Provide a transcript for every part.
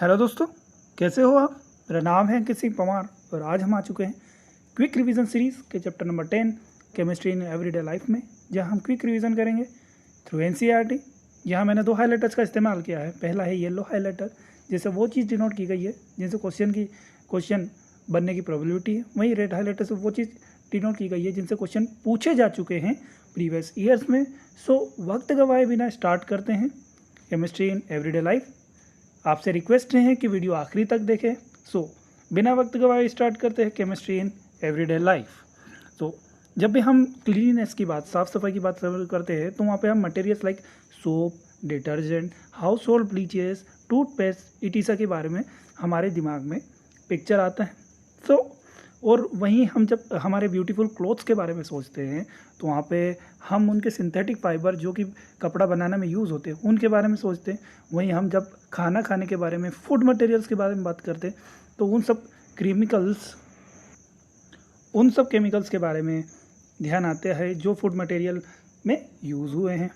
Hello दोस्तों, कैसे हो आप। मेरा नाम है अंकित सिंह परमार और आज हम आ चुके हैं क्विक रिवीजन सीरीज़ के chapter number 10 chemistry in everyday life में, जहां हम क्विक रिवीजन करेंगे थ्रू एनसीईआरटी। यहाँ मैंने दो हाइलाइटर्स का इस्तेमाल किया है। पहला है येलो हाइलाइटर, जिससे वो चीज़ डिनोट की गई है जिनसे क्वेश्चन बनने की प्रोबेबिलिटी है। वहीं रेड हाइलाइटर से वो चीज़ डिनोट की गई है जिनसे क्वेश्चन पूछे जा चुके हैं प्रीवियस ईयर्स में। सो वक्त गवाए बिना स्टार्ट करते हैं केमिस्ट्री इन एवरीडे लाइफ। आपसे रिक्वेस्ट है कि वीडियो आखिरी तक देखें। सो बिना वक्त गवाए स्टार्ट करते हैं केमिस्ट्री इन एवरीडे लाइफ। तो जब भी हम क्लीननेस की बात, साफ़ सफाई की बात करते हैं, तो वहाँ पे हम materials like soap, detergent, house hold bleaches, toothpaste, etc के बारे में हमारे दिमाग में पिक्चर आता है। सो और वहीं हम जब हमारे ब्यूटीफुल क्लोथ्स के बारे में सोचते हैं तो वहाँ पे हम उनके सिंथेटिक फाइबर जो कि कपड़ा बनाने में यूज़ होते हैं उनके बारे में सोचते हैं। वहीं हम जब खाना खाने के बारे में, फूड मटेरियल्स के बारे में बात करते हैं तो उन सब केमिकल्स के बारे में ध्यान आता है जो फूड मटेरियल में यूज़ हुए हैं।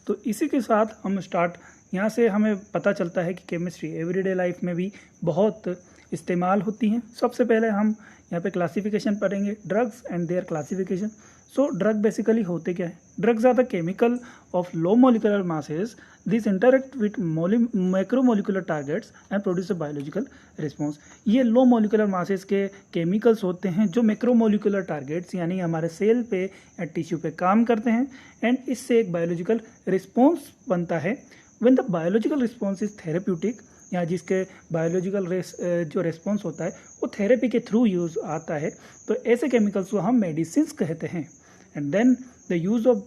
तो इसी के साथ हम स्टार्ट, यहाँ से हमें पता चलता है कि केमिस्ट्री एवरीडे लाइफ में भी बहुत इस्तेमाल होती हैं। सबसे पहले हम यहाँ पे क्लासिफिकेशन पढ़ेंगे, drugs and their classification. So drug basically होते क्या है? Drugs are the chemical of low molecular masses, this interact with macromolecular targets and produce a biological response. ये लो मोलिकुलर मासेस के केमिकल्स होते हैं जो मैक्रोमोलिकुलर टारगेट्स यानी हमारे सेल पे या टिश्यू पे काम करते हैं एंड इससे एक बायोलॉजिकल रिस्पॉन्स बनता है। When the biological response is therapeutic, या जिसके बायोलॉजिकल जो रिस्पॉन्स होता है वो थेरेपी के थ्रू यूज़ आता है, तो ऐसे केमिकल्स को हम मेडिसिन्स कहते हैं। And then the use of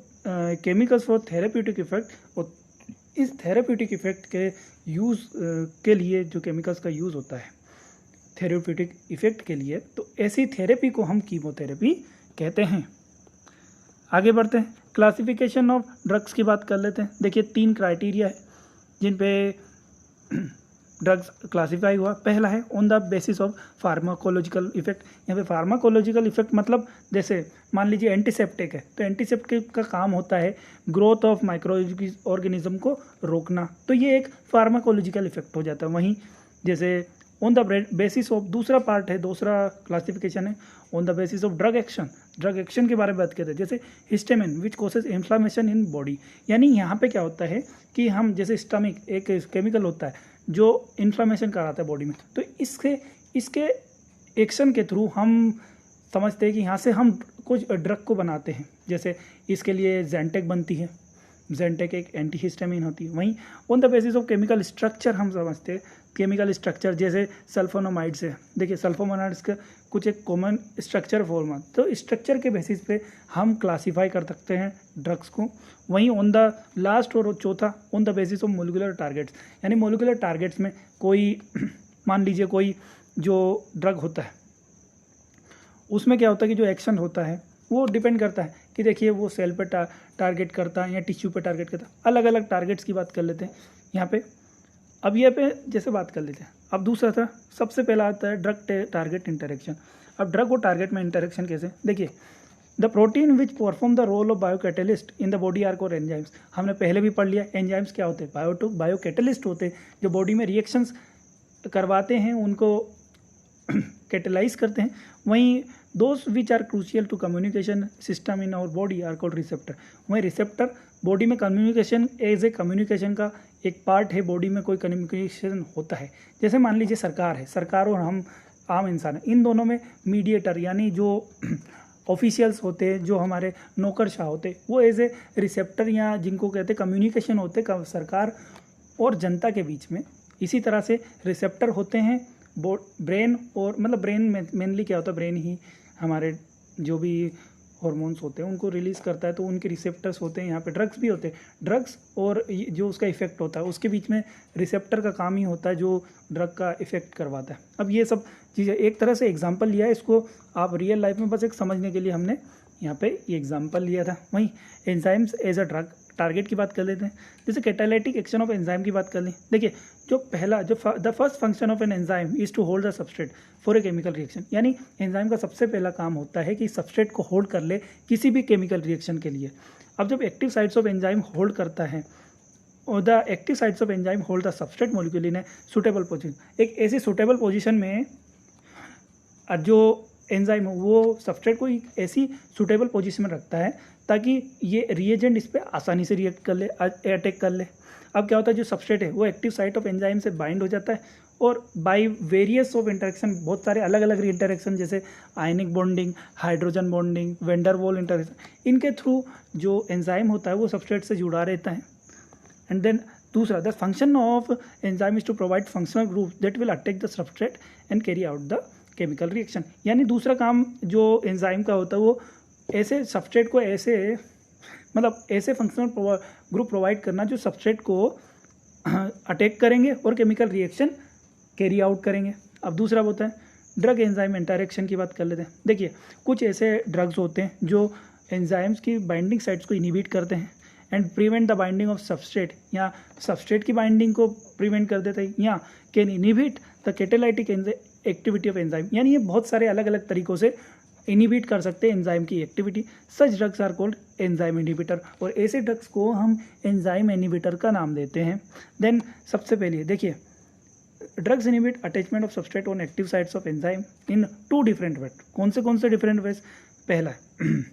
chemicals for therapeutic effect, और इस थेरेप्यूटिक इफेक्ट के यूज़ के लिए जो केमिकल्स का यूज़ होता है थेरेप्यूटिक इफेक्ट के लिए, तो ऐसी थेरेपी को हम कीमोथेरेपी कहते हैं। आगे बढ़ते हैं, क्लासिफिकेशन ऑफ ड्रग्स की बात कर लेते हैं। देखिए 3 क्राइटेरिया है जिन पे ड्रग्स क्लासीफाई हुआ। पहला है on the basis of pharmacological effect. यहाँ पे फार्माकोलॉजिकल इफेक्ट मतलब जैसे मान लीजिए एंटीसेप्टिक है, तो एंटीसेप्टिक का काम होता है ग्रोथ ऑफ माइक्रो ऑर्गेनिज्म को रोकना, तो ये एक फार्माकोलॉजिकल इफेक्ट हो जाता है। वहीं जैसे ऑन द बेसिस ऑफ, दूसरा पार्ट है, दूसरा क्लासिफिकेशन है on the basis of drug action. Drug action के बारे में बात करते हैं, जैसे histamine which causes inflammation in body. यानी यहाँ पे क्या होता है कि हम जैसे स्टमिक एक केमिकल होता है जो इन्फ्लामेशन कराता है बॉडी में, तो इसके एक्शन के थ्रू हम समझते हैं कि यहाँ से हम कुछ ड्रग को बनाते हैं। जैसे इसके लिए ज़ेंटेक बनती है, ज़ेंटेक एक एंटीहिस्टामिन होती है। वहीं on the basis of chemical structure हम समझते हैं केमिकल स्ट्रक्चर, जैसे सल्फोनामाइड्स है। देखिए सल्फोनामाइड्स का कुछ एक कॉमन स्ट्रक्चर फॉर्म है, तो स्ट्रक्चर के बेसिस पे हम क्लासीफाई कर सकते हैं ड्रग्स को। वहीं ऑन द लास्ट और चौथा on the basis of molecular targets, यानी मोलिकुलर टारगेट्स में कोई मान लीजिए कोई जो ड्रग होता है उसमें क्या होता है कि जो एक्शन होता है वो डिपेंड करता है कि देखिए वो सेल पे टारगेट करता है या टिश्यू पे टारगेट करता है। अलग अलग टारगेट्स की बात कर लेते हैं यहाँ पे। अब ये पे जैसे बात कर लेते हैं। अब दूसरा था, सबसे पहला आता है ड्रग टारगेट इंटरेक्शन। अब ड्रग और टारगेट में इंटरेक्शन कैसे? देखिए the protein which perform the role of biocatalyst in the body are called enzymes. हमने पहले भी पढ़ लिया एंजाइम्स क्या होते हैं, बायोकैटलिस्ट होते हैं जो बॉडी में रिएक्शंस करवाते हैं, उनको कैटेलाइज करते हैं। वहीं those which are crucial to communication system in our body are called receptor. वहीं रिसेप्टर बॉडी में कम्युनिकेशन एज ए कम्युनिकेशन का एक पार्ट है, बॉडी में कोई कम्युनिकेशन होता है। जैसे मान लीजिए सरकार और हम आम इंसान हैं, इन दोनों में मीडिएटर यानी जो ऑफिशियल्स होते हैं, जो हमारे नौकरशाह होते हैं, वो एज ए रिसेप्टर या जिनको कहते हैं कम्युनिकेशन होते हैं सरकार और जनता के बीच में। इसी तरह से रिसेप्टर होते हैं ब्रेन, और मतलब ब्रेन में मेनली क्या होता है, ब्रेन ही हमारे जो भी हॉर्मोन्स होते हैं उनको रिलीज़ करता है, तो उनके रिसेप्टर्स होते हैं। यहाँ पे ड्रग्स भी होते हैं, ड्रग्स और जो उसका इफेक्ट होता है उसके बीच में रिसेप्टर का काम ही होता है जो ड्रग का इफेक्ट करवाता है। अब ये सब चीज़ें एक तरह से एग्जांपल लिया है, इसको आप रियल लाइफ में बस एक समझने के लिए हमने यहाँ पे ये एग्जांपल लिया था। वहीं enzymes as a drug target की बात कर लेते हैं। जैसे कैटालिटिक एक्शन ऑफ एंजाइम की बात कर लें। देखिए the first function of an enzyme is to hold the substrate for a chemical reaction. यानी एंजाइम का सबसे पहला काम होता है कि सबस्ट्रेट को होल्ड कर ले किसी भी केमिकल रिएक्शन के लिए। अब जब active sites of enzyme hold करता है और the active sites of enzyme hold the substrate molecule in a suitable position. एक ऐसी सुटेबल पोजीशन में जो एंजाइम वो सबस्ट्रेट को एक ऐसी सुटेबल पोजीशन में रखता है ताकि ये रिएजेंट इस पर आसानी से रिएक्ट कर ले, अटैक कर ले। अब क्या होता है, जो सबस्ट्रेट है वो एक्टिव साइट ऑफ एंजाइम से बाइंड हो जाता है और बाय वेरियस ऑफ इंटरेक्शन, बहुत सारे अलग अलग इंटरेक्शन जैसे ionic bonding, hydrogen bonding, van der Waals interaction, इनके थ्रू जो एंजाइम होता है वो सबस्ट्रेट से जुड़ा रहता है। एंड देन दूसरा, the function of enzyme is to provide functional group that will attack the substrate and carry out the chemical reaction. यानी दूसरा काम जो एंजाइम का होता है वो ऐसे सबस्ट्रेट को ऐसे ऐसे फंक्शनल ग्रुप प्रोवाइड करना जो सबस्ट्रेट को अटैक करेंगे और केमिकल रिएक्शन कैरी आउट करेंगे। अब दूसरा होता है ड्रग एंजाइम इंटरेक्शन की बात कर लेते हैं। देखिए, कुछ ऐसे ड्रग्स होते हैं जो एंजाइम्स की बाइंडिंग साइट्स को इनिबिट करते हैं and prevent the binding of substrate, या सबस्ट्रेट की बाइंडिंग को प्रिवेंट कर देते हैं, या can inhibit the catalytic activity of enzyme. यानी ये बहुत सारे अलग अलग तरीक़ों से इनिबिट कर सकते हैं एंजाइम की activity. Such drugs are called enzyme inhibitor, और ऐसे ड्रग्स को हम एंजाइम इनिबिटर का नाम देते हैं। देन सबसे पहले देखिए, drugs inhibit attachment of substrate on active sites of enzyme in 2 different ways. कौन से डिफरेंट वेज? पहला है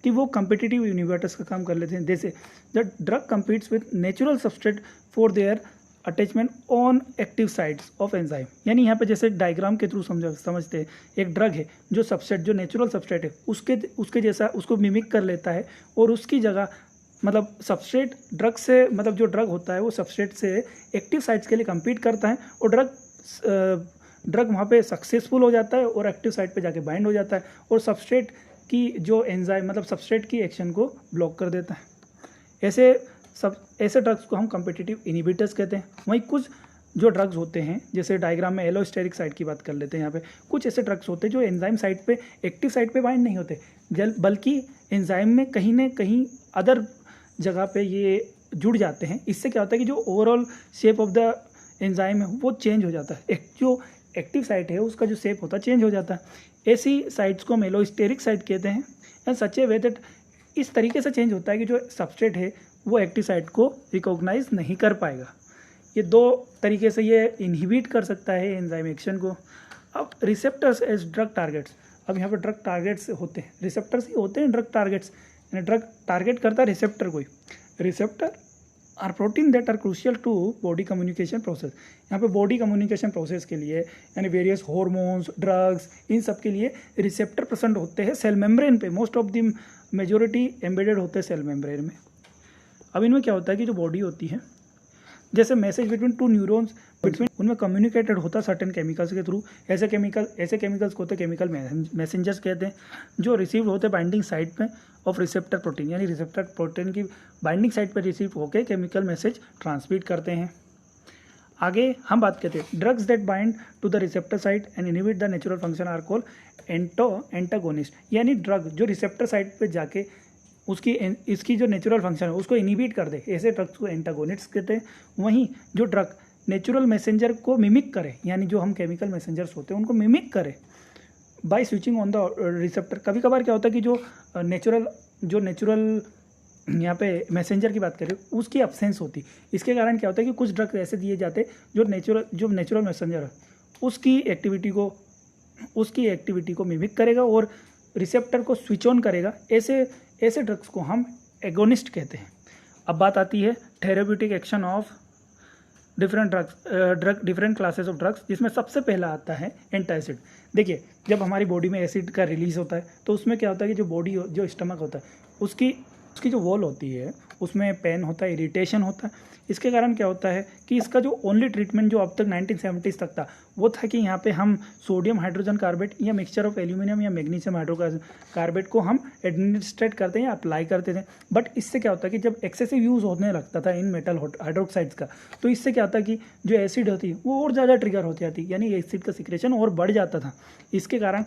कि वो कम्पिटिटिव इनिबिटर्स का काम कर लेते हैं, जैसे the drug competes with natural substrate for their attachment on active sites of enzyme. यानी यहाँ पे जैसे डायग्राम के थ्रू समझते हैं, एक ड्रग है जो सबस्ट्रेट, जो नेचुरल सबस्ट्रेट है उसके जैसा उसको मिमिक कर लेता है और उसकी जगह सबस्ट्रेट ड्रग से जो ड्रग होता है वो सबस्ट्रेट से एक्टिव साइट्स के लिए कम्पीट करता है और ड्रग वहाँ पे सक्सेसफुल हो जाता है और एक्टिव साइट पे जाके बाइंड हो जाता है और सबस्ट्रेट की जो एंजाइम सबस्ट्रेट की एक्शन को ब्लॉक कर देता है। ऐसे ड्रग्स को हम कम्पिटिटिव इनिबिटर्स कहते हैं। वहीं कुछ जो ड्रग्स होते हैं, जैसे डायग्राम में एलोस्टेरिक साइट की बात कर लेते हैं, यहाँ पे कुछ ऐसे ड्रग्स होते हैं जो एंजाइम साइट पे, एक्टिव साइट पे बाइंड नहीं होते, बल्कि एंजाइम में कहीं ना कहीं अदर जगह पे ये जुड़ जाते हैं। इससे क्या होता है कि जो overall shape of the enzyme है वो चेंज हो जाता है, जो एक्टिव साइट है उसका जो शेप होता है चेंज हो जाता है। ऐसी साइट्स को हम एलोस्टेरिक साइट कहते हैं। And such A way that इस तरीके से चेंज होता है कि जो सब्सट्रेट है वो एक्टिव साइट को रिकॉग्नाइज नहीं कर पाएगा। ये 2 तरीके से ये इनहिबिट कर सकता है एंजाइम एक्शन को। अब रिसेप्टर्स एज ड्रग टारगेट्स, अब यहाँ पर ड्रग टारगेट्स होते हैं, रिसेप्टर्स ही होते हैं ड्रग टारगेट्स, यानी ड्रग टारगेट करता है रिसेप्टर को ही। Receptor are protein that are crucial to body communication process. यहाँ पे बॉडी कम्युनिकेशन प्रोसेस के लिए यानी वेरियस हार्मोन्स, ड्रग्स, इन सब के लिए रिसेप्टर प्रेजेंट होते हैं सेल मेम्ब्रेन पे। Most of the majority embedded होते हैं सेल मेम्ब्रेन में। अब इनमें क्या होता है कि जो बॉडी होती है, जैसे मैसेज बिटवीन 2 न्यूरॉन्स उनमें कम्युनिकेटेड होता है सर्टेन केमिकल्स के थ्रू। ऐसे केमिकल्स को होते हैं केमिकल मैसेंजर्स कहते हैं, जो रिसीव होते हैं बाइंडिंग साइट पे ऑफ रिसेप्टर प्रोटीन, यानी रिसेप्टर प्रोटीन की बाइंडिंग साइट पर रिसीव होकर केमिकल मैसेज ट्रांसमिट करते हैं। आगे हम बात करते हैं drugs that bind to the receptor site and inhibit the natural function are called antagonist. यानी ड्रग जो रिसेप्टर साइट पे जाके इसकी जो नेचुरल फंक्शन है उसको इनहिबिट कर दे, ऐसे ड्रग्स को एंटागोनिस्ट कहते हैं। वहीं जो ड्रग नेचुरल मैसेंजर को मिमिक करे, यानी जो हम केमिकल मैसेंजर्स होते हैं उनको मिमिक करे by switching on the receptor. कभी कभार क्या होता है कि जो नेचुरल यहाँ पे मैसेंजर की बात करें उसकी अब्सेंस होती, इसके कारण क्या होता है कि कुछ ड्रग ऐसे दिए जाते जो नेचुरल मैसेंजर है उसकी एक्टिविटी को मिमिक करेगा और रिसेप्टर को स्विच ऑन करेगा। ऐसे ड्रग्स को हम एगोनिस्ट कहते हैं। अब बात आती है therapeutic action of different classes of drugs, जिसमें सबसे पहला आता है एंटासिड। देखिए, जब हमारी बॉडी में एसिड का रिलीज होता है तो उसमें क्या होता है कि जो स्टमक होता है उसकी जो वॉल होती है उसमें पेन होता है, इरिटेशन होता है। इसके कारण क्या होता है कि इसका जो ओनली ट्रीटमेंट जो अब तक 1970s तक था वो था कि यहाँ पे हम सोडियम हाइड्रोजन कार्बेट या मिक्सचर ऑफ एल्यूमिनियम या मैग्नीशियम कार्बेट को हम एडमिनिस्ट्रेट करते हैं या अप्लाई करते थे। बट इससे क्या होता है कि जब एक्सेसिव यूज़ होने लगता था इन मेटल हाइड्रोक्साइड्स का, तो इससे क्या होता है कि जो एसिड होती है वो और ज़्यादा ट्रिगर होती जाती, यानी एसिड का सिक्रेशन और बढ़ जाता था। इसके कारण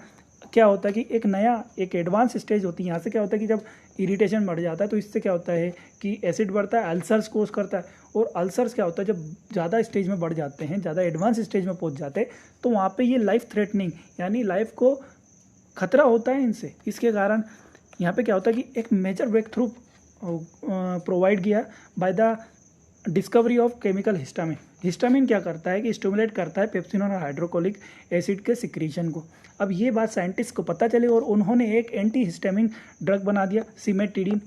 क्या होता है कि एक एडवांस स्टेज होती है। यहाँ से क्या होता है कि जब इरिटेशन बढ़ जाता है तो इससे क्या होता है कि एसिड बढ़ता है, अल्सर्स कोज करता है। और अल्सर्स क्या होता है, जब ज़्यादा स्टेज में बढ़ जाते हैं, ज़्यादा एडवांस स्टेज में पहुँच जाते हैं, तो वहाँ पे ये लाइफ थ्रेटनिंग यानी लाइफ को खतरा होता है इनसे। इसके कारण यहाँ पे क्या होता है कि एक मेजर ब्रेक थ्रू प्रोवाइड किया by the discovery of chemical histamine. Histamine क्या करता है कि स्टिमुलेट करता है पेप्सिन और हाइड्रोक्लोरिक एसिड के सिक्रीशन को। अब ये बात साइंटिस्ट को पता चली और उन्होंने एक एंटी हिस्टामिन ड्रग बना दिया, सिमेटिडिन,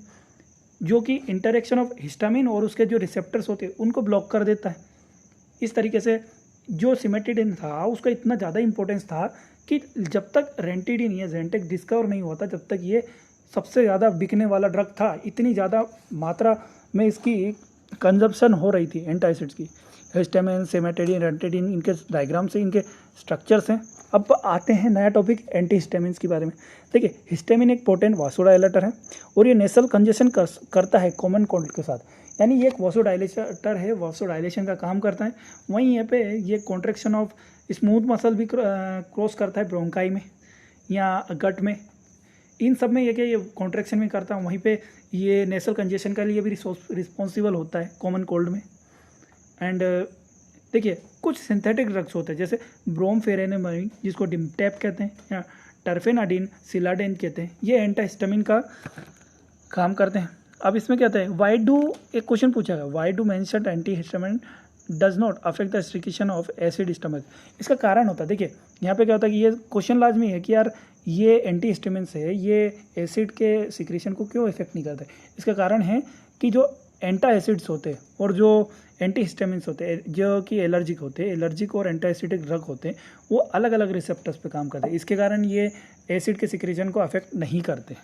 जो कि इंटरेक्शन ऑफ हिस्टामिन और उसके जो रिसेप्टर्स होते हैं उनको ब्लॉक कर देता है। इस तरीके से जो सिमेटिडिन था उसका इतना ज़्यादा इंपॉर्टेंस था कि जब तक रेंटिडिन या जेंटेक डिस्कवर नहीं हुआ था तब तक ये सबसे ज़्यादा बिकने वाला ड्रग था। इतनी ज़्यादा मात्रा में इसकी कंजप्शन हो रही थी एंटासिड्स की। हिस्टामिन, सिमेटिडिन, रेंटिडिन, इनके डायग्राम से इनके स्ट्रक्चर्स हैं। अब आते हैं नया टॉपिक एंटी हिस्टामिन्स के बारे में। देखिए, हिस्टामिन एक पोटेंट वासोडाइलेटर है और ये नेसल कंजेशन करता है कॉमन कोल्ड के साथ, यानी ये एक वासोडाइलेटर है, वासोडाइलेशन का काम करता है। वहीं यहाँ पे ये कॉन्ट्रैक्शन ऑफ स्मूथ मसल भी क्रॉस करता है ब्रोंकाई में या गट में, इन सब में ये कॉन्ट्रैक्शन में करता है। वहीं पे ये नेसल कंजेशन के लिए भी रिस्पॉन्सिबल होता है कॉमन कोल्ड में। एंड देखिए, कुछ सिंथेटिक ड्रग्स होते हैं जैसे ब्रोमफेनेमाइन, जिसको डिमटेप कहते हैं, या टर्फेनाडिन, सिलाडेन कहते हैं, ये एंटाहिस्टामिन का काम करते हैं। अब इसमें क्या होता है, वाई डू, एक क्वेश्चन पूछा गया, why do mention antihistamine does not affect the secretion of acid stomach. इसका कारण होता है, देखिए यहाँ पे क्या होता है कि ये क्वेश्चन लाजमी है कि यार ये एंटीहिस्टामिन है, ये एसिड के सिक्रीशन को क्यों इफेक्ट नहीं करते। इसका कारण है कि जो एंटा एसिड्स होते हैं और जो एंटीहिस्टामिन्स होते हैं जो कि एलर्जिक होते हैं, एलर्जिक और एंटासिडिक ड्रग होते हैं, वो अलग अलग रिसेप्टर्स पे काम करते हैं। इसके कारण ये एसिड के सिक्रीशन को अफेक्ट नहीं करते।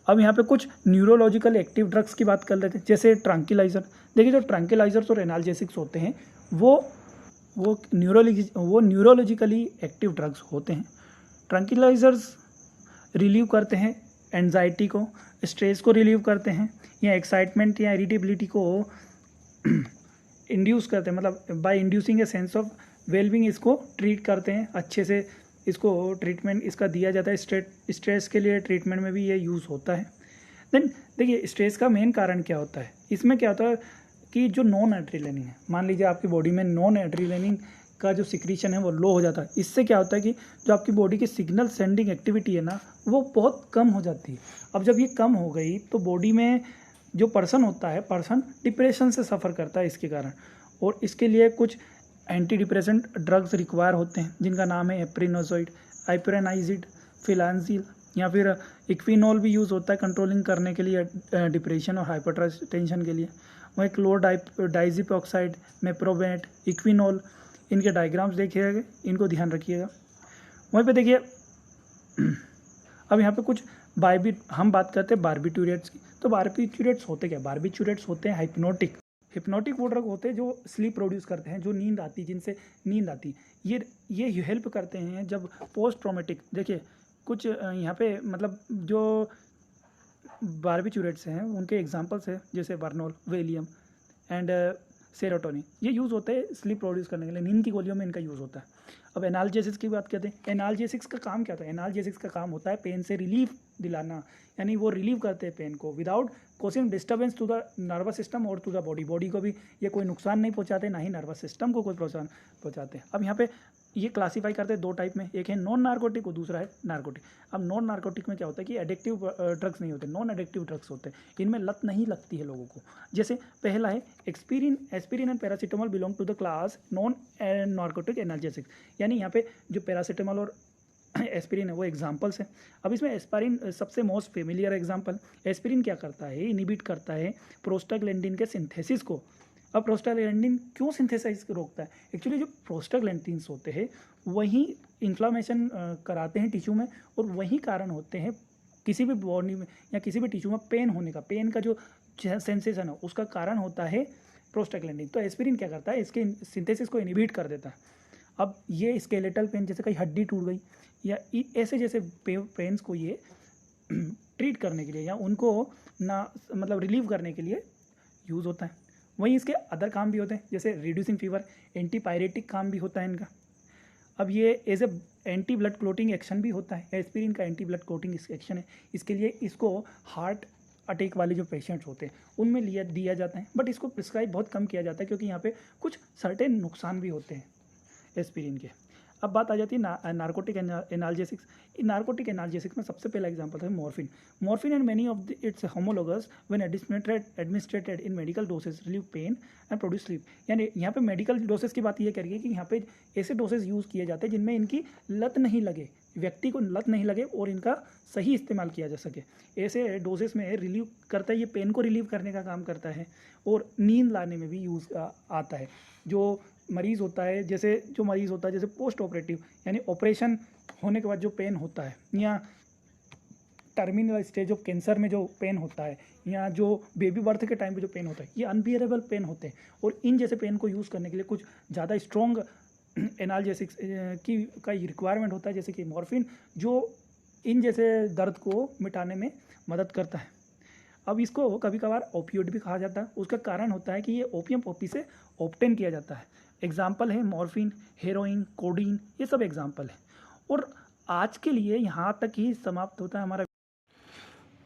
अब यहाँ पे कुछ न्यूरोलॉजिकल एक्टिव ड्रग्स की बात कर लेते हैं, जैसे ट्रैंक्विलाइजर। देखिए, जो ट्रैंक्विलाइजर्स और एनाल्जेसिक्स होते हैं वो न्यूरोलॉजिकली एक्टिव ड्रग्स होते हैं। ट्रैंक्विलाइजर्स रिलीव करते हैं एंजाइटी को, स्ट्रेस को रिलीव करते हैं, या एक्साइटमेंट या इरिटेबिलिटी को इंड्यूस करते हैं, मतलब by inducing a sense of wellbeing इसको ट्रीट करते हैं अच्छे से। इसको ट्रीटमेंट इसका दिया जाता है, स्ट्रेस के लिए ट्रीटमेंट में भी ये यूज़ होता है। देन देखिए, स्ट्रेस का मेन कारण क्या होता है, इसमें क्या होता है कि जो नॉन एड्रेनालिन है, मान लीजिए आपकी बॉडी में नॉन एड्रेनालिन का जो सिक्रीशन है वो लो हो जाता है। इससे क्या होता है कि जो आपकी बॉडी की सिग्नल सेंडिंग एक्टिविटी है ना, वो बहुत कम हो जाती है। अब जब ये कम हो गई तो बॉडी में जो पर्सन होता है, पर्सन डिप्रेशन से सफ़र करता है इसके कारण, और इसके लिए कुछ एंटी डिप्रेसेंट ड्रग्स रिक्वायर होते हैं जिनका नाम है एप्रिनोजोइड, आइप्रेनाइजिड, फिलानजिल, या फिर इक्विनोल भी यूज़ होता है कंट्रोलिंग करने के लिए डिप्रेशन और हाइपरटेंशन के लिए। वहीं क्लोरडाइजिपेरोक्साइड, मेप्रोबेट, इक्विनोल, इनके डायग्राम्स देखिएगा, इनको ध्यान रखिएगा। वहीं पे देखिए, अब यहाँ पे कुछ हम बात करते हैं बार्बिट्यूरेट्स की। तो बार्बिट्यूरेट्स होते क्या, बार्बिट्यूरेट्स होते हैं हिप्नोटिक वो ड्रग होते हैं जो स्लीप प्रोड्यूस करते हैं, जो नींद आती, जिनसे नींद आती, ये हेल्प करते हैं जब पोस्ट ट्रॉमेटिक। देखिए, कुछ यहाँ पे मतलब जो बार्बिट्यूरेट्स हैं उनके एग्जांपल्स हैं जैसे वर्नोल, वेलियम एंड सेरोटोनिन, ये यूज़ होते हैं स्लीप प्रोड्यूस करने के लिए, नींद की गोलियों में इनका यूज़ होता है। अब एनाल्जेसिक्स की बात करते हैं। एनाल्जेसिक्स का काम क्या होता है, एनाल्जेसिक्स का काम होता है पेन से रिलीफ दिलाना, यानी वो रिलीव करते हैं पेन को without causing disturbance to the nervous system और टू द बॉडी को भी ये कोई नुकसान नहीं पहुंचाते, ना ही नर्वस सिस्टम को कोई नुकसान पहुंचाते हैं। अब यहाँ पे ये क्लासीफाई करते हैं दो टाइप में, एक है नॉन नार्कोटिक और दूसरा है नार्कोटिक। अब नॉन नार्कोटिक में क्या होता है कि एडिक्टिव ड्रग्स नहीं होते, नॉन एडिक्टिव ड्रग्स होते हैं, इनमें लत नहीं लगती है लोगों को। जैसे पहला है aspirin and paracetamol belong to the class non narcotic analgesics, यानी यहाँ पे जो पैरासीटामोल और एस्पिरिन है वो एग्जांपल्स हैं। अब इसमें एस्पिरिन सबसे मोस्ट फेमिलियर एग्जांपल। एस्पिरिन क्या करता है, इनिबिट करता है प्रोस्टाग्लैंडिन के सिंथेसिस को। अब प्रोस्टाग्लैंडिन क्यों सिंथेसाइज रोकता है, एक्चुअली जो प्रोस्टाग्लैंडिन्स होते हैं वही इन्फ्लामेशन कराते हैं टिश्यू में, और वही कारण होते हैं किसी भी बॉडी में या किसी भी टिश्यू में पेन होने का, पेन का जो सेंसेशन है उसका कारण होता है प्रोस्टाग्लैंडिन। तो एस्पिरिन क्या करता है, इसके सिंथेसिस को इनिबिट कर देता है। अब ये स्केलेटल पेन, जैसे कहीं हड्डी टूट गई या ऐसे जैसे पेन्स को ये ट्रीट करने के लिए या उनको ना मतलब रिलीव करने के लिए यूज़ होता है। वहीं इसके अदर काम भी होते हैं, जैसे रिड्यूसिंग फीवर, एंटीपायरेटिक काम भी होता है इनका। अब ये as a anti blood clotting action भी होता है, एस्पिरिन का एंटी ब्लड क्लोटिंग एक्शन है। इसके लिए इसको हार्ट अटैक वाले जो पेशेंट्स होते हैं उनमें दिया जाता है, बट इसको प्रिस्क्राइब बहुत कम किया जाता है क्योंकि यहाँ पे कुछ सर्टेन नुकसान भी होते हैं एस्पिरिन के। अब बात आ जाती है नार्कोटिक एनाल्जेसिक्स। नार्कोटिक एनाल्जेसिक्स में सबसे पहला एग्जांपल है morphine. Morphine and many of its homologous when administrated in medical dosage relieve pain and produce sleep. यानी यहाँ पे मेडिकल डोसेज की बात ये करिए कि यहाँ पे ऐसे डोसेज यूज़ किए जाते हैं जिनमें इनकी लत नहीं लगे, व्यक्ति को लत नहीं लगे और इनका सही इस्तेमाल किया जा सके। ऐसे डोसेस में रिलीव करता है, ये पेन को रिलीव करने का काम करता है और नींद लाने में भी यूज़ आता है। जो मरीज़ होता है जैसे पोस्ट ऑपरेटिव यानी ऑपरेशन होने के बाद जो पेन होता है, या टर्मिनल स्टेज ऑफ कैंसर में जो पेन होता है, या जो बेबी बर्थ के टाइम पे जो पेन होता है, ये अनबियरेबल पेन होते हैं। और इन जैसे पेन को यूज़ करने के लिए कुछ ज़्यादा स्ट्रॉन्ग एनाल्जेसिक्स की का रिक्वायरमेंट होता है, जैसे कि मॉर्फिन, जो इन जैसे दर्द को मिटाने में मदद करता है। अब इसको कभी कभार ओपियोइड भी कहा जाता है। उसका कारण होता है कि ये ओपियम पॉपी से ऑब्टेन किया जाता है। एग्जाम्पल है मॉर्फिन, हेरोइन, कोडीन, ये सब एग्जाम्पल है। और आज के लिए यहाँ तक ही समाप्त होता है हमारा।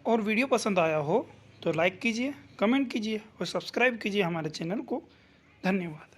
और वीडियो पसंद आया हो तो लाइक कीजिए, कमेंट कीजिए और सब्सक्राइब कीजिए हमारे चैनल को। धन्यवाद।